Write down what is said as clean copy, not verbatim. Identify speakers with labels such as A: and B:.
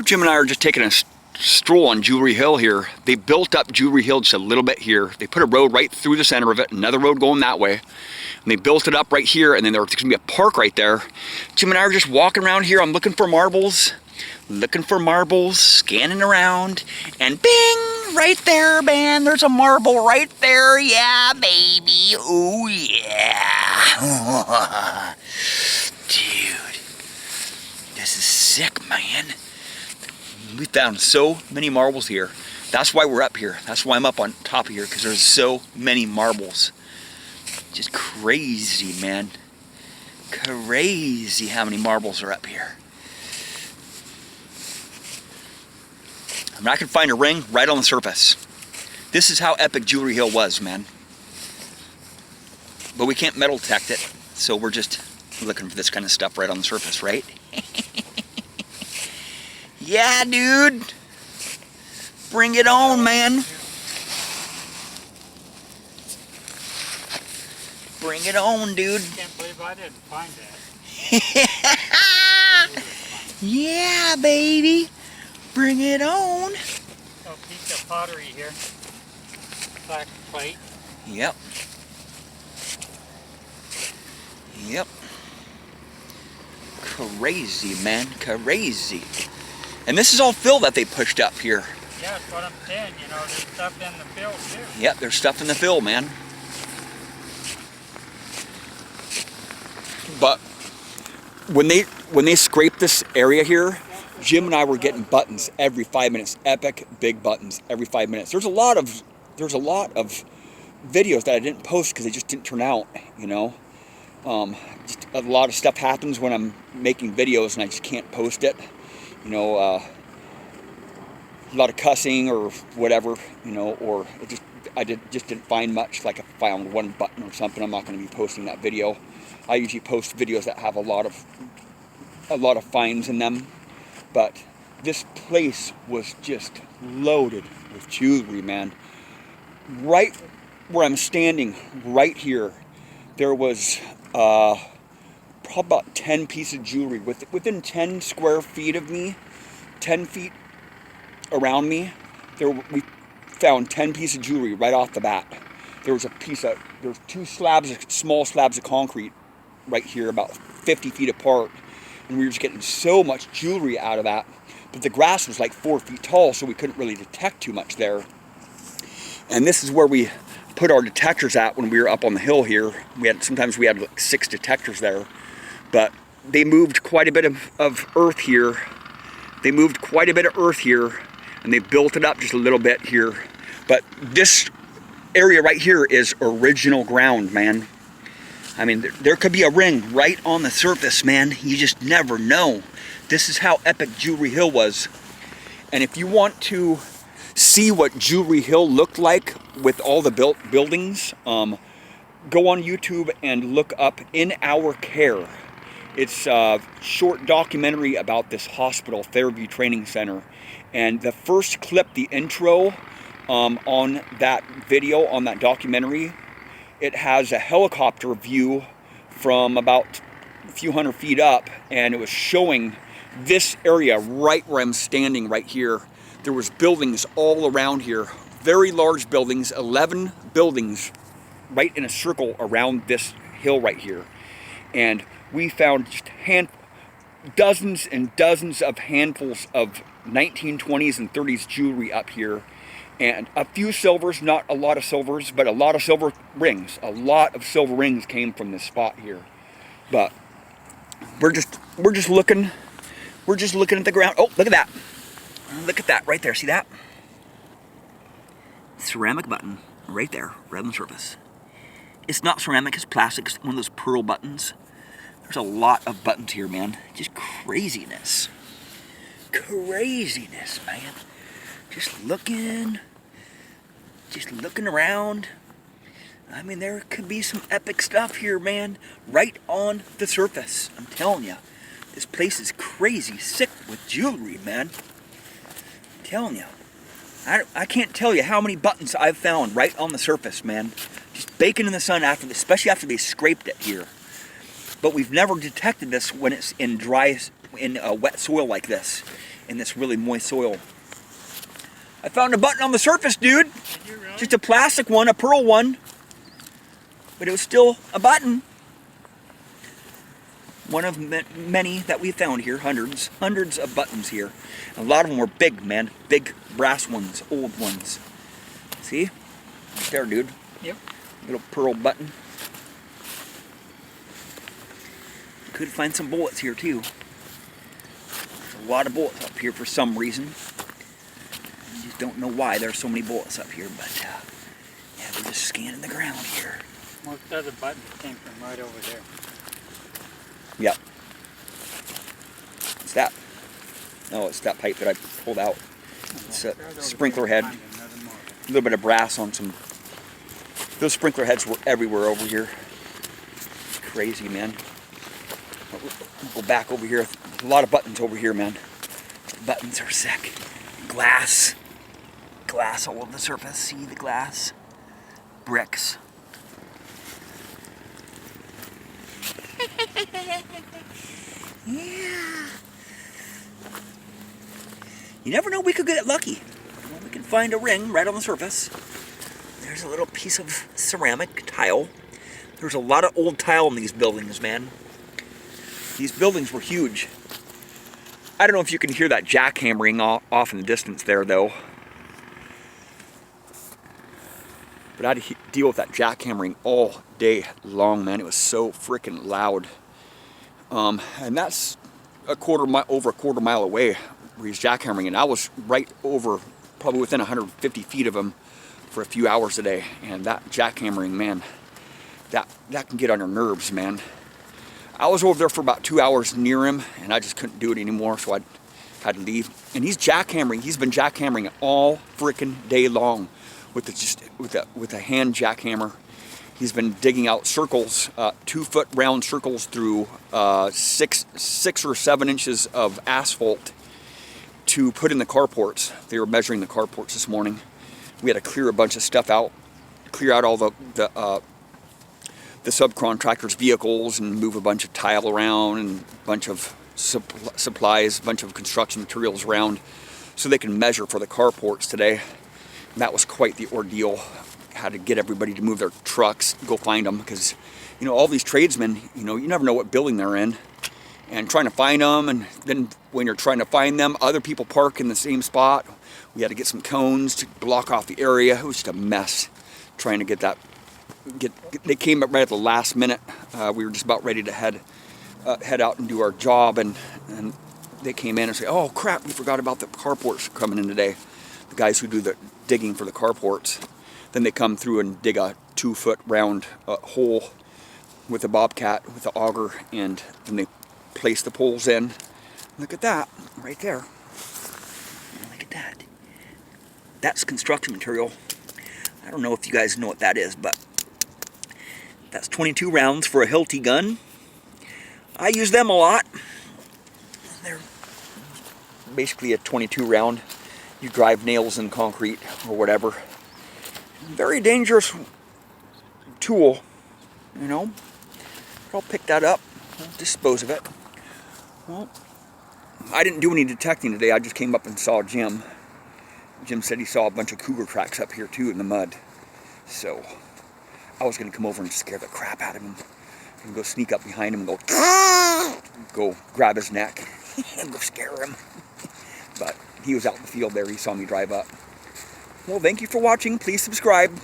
A: Jim and I are just taking a stroll on Jewelry Hill here. They built up Jewelry Hill just a little bit here. They put a road right through the center of it, another road going that way. And they built it up right here, and then there's gonna be a park right there. Jim and I are just walking around here. I'm looking for marbles, scanning around, and bing, right there, man. There's a marble right there. Yeah, baby. Oh, yeah. Dude, this is sick, man. We found so many marbles here. That's why we're up here. That's why I'm up on top of here, because there's so many marbles. Just crazy, man. Crazy how many marbles are up here. I mean, I can find a ring right on the surface. This is how epic Jewelry Hill was, man. But we can't metal detect it, so we're just looking for this kind of stuff right on the surface, right? Yeah, dude. Bring it on, man. Bring it on, dude.
B: I can't believe I didn't find that.
A: Yeah, baby. Bring it on.
B: A piece of pottery here. Black plate.
A: Yep. Yep. Crazy, man. Crazy. And this is all fill that they pushed up here.
B: Yeah, that's what I'm saying. You know, there's stuff in the fill too.
A: Yep, there's stuff in the fill, man. But when they scraped this area here, Jim and I were getting buttons every 5 minutes. Epic big buttons every 5 minutes. There's a lot of videos that I didn't post because they just didn't turn out, you know. Just a lot of stuff happens when I'm making videos and I just can't post it. You know, a lot of cussing or whatever, you know, or I just didn't find much. Like if I found one button or something, I'm not going to be posting that video. I usually post videos that have a lot of finds in them. But this place was just loaded with jewelry, man. Right where I'm standing, right here, there was probably about 10 pieces of jewelry within 10 square feet of me, 10 feet around me. We found 10 pieces of jewelry right off the bat. There's two small slabs of concrete right here, about 50 feet apart, and we were just getting so much jewelry out of that. But the grass was like 4 feet tall, so we couldn't really detect too much there. And this is where we put our detectors at when we were up on the hill here. Sometimes we had like 6 detectors there. But they moved quite a bit of earth here. And they built it up just a little bit here. But this area right here is original ground, man. I mean, there could be a ring right on the surface, man. You just never know. This is how epic Jewelry Hill was. And if you want to see what Jewelry Hill looked like with all the buildings, go on YouTube and look up In Our Care. It's a short documentary about this hospital, Fairview Training Center. And the first clip, the intro on that video, on that documentary, it has a helicopter view from about a few hundred feet up, and it was showing this area right where I'm standing right here. There was buildings all around here, very large buildings, 11 buildings right in a circle around this hill right here. And we found just dozens and dozens of handfuls of 1920s and 30s jewelry up here. And a few silvers, not a lot of silvers, but a lot of silver rings. A lot of silver rings came from this spot here. But we're just looking at the ground. Oh, look at that. Look at that right there. See that? Ceramic button right there, right on the surface. It's not ceramic, it's plastic. It's one of those pearl buttons. There's a lot of buttons here, man. Just craziness. Craziness, man. Just looking around. I mean, there could be some epic stuff here, man. Right on the surface. I'm telling you. This place is crazy sick with jewelry, man. I'm telling you. I can't tell you how many buttons I've found right on the surface, man. Just baking in the sun, especially after they scraped it here. But we've never detected this when it's in wet soil like this. in this really moist soil. I found a button on the surface, dude.
B: Did you really?
A: Just a plastic one, a pearl one. But it was still a button. One of many that we found here, hundreds of buttons here. A lot of them were big, man, big brass ones, old ones. See? Right there, dude.
B: Yep.
A: Little pearl button. Could find some bullets here too. There's a lot of bullets up here for some reason. I just don't know why there's so many bullets up here, but yeah, we're just scanning the ground here.
B: Most other buttons came from right over there.
A: Yep. What's that? No, it's that pipe that I pulled out. It's a sprinkler head. A little bit of brass on some. Those sprinkler heads were everywhere over here. Crazy, man. We'll go back over here. A lot of buttons over here, man. The buttons are sick. Glass. Glass all over the surface. See the glass? Bricks. Yeah. You never know, we could get lucky. We can find a ring right on the surface. There's a little piece of ceramic tile. There's a lot of old tile in these buildings, man. These buildings were huge. I don't know if you can hear that jackhammering off in the distance there, though. But I had to deal with that jackhammering all day long, man. It was so freaking loud. And that's over a quarter mile away where he's jackhammering. And I was right over, probably within 150 feet of him for a few hours a day. And that jackhammering, man, that can get on your nerves, man. I was over there for about 2 hours near him, and I just couldn't do it anymore, so I had to leave. And he's jackhammering. He's been jackhammering all freaking day long with a hand jackhammer. He's been digging out circles, 2-foot round circles through 6 or 7 inches of asphalt to put in the carports. They were measuring the carports this morning. We had to clear a bunch of stuff out, clear out all the subcontractors' vehicles and move a bunch of tile around and a bunch of supplies, a bunch of construction materials around so they can measure for the carports today. And that was quite the ordeal. Had to get everybody to move their trucks, go find them, because you know all these tradesmen, you never know what building they're in, and trying to find them. And then when you're trying to find them, other people park in the same spot. We had to get some cones to block off the area. It was just a mess trying to get that. They came up right at the last minute. We were just about ready to head out and do our job, and they came in and say, "Oh crap, we forgot about the carports coming in today." The guys who do the digging for the carports. Then they come through and dig a 2-foot round hole with a bobcat, with an auger, and then they place the poles in. Look at that, right there. Look at that. That's construction material. I don't know if you guys know what that is, but that's 22 rounds for a Hilti gun. I use them a lot. They're basically a 22 round. You drive nails in concrete or whatever. Very dangerous tool, But I'll pick that up. I'll dispose of it. Well, I didn't do any detecting today. I just came up and saw Jim. Jim said he saw a bunch of cougar tracks up here too in the mud. So I was going to come over and scare the crap out of him. And go sneak up behind him and go grab his neck and go scare him. But he was out in the field there. He saw me drive up. Well, thank you for watching. Please subscribe.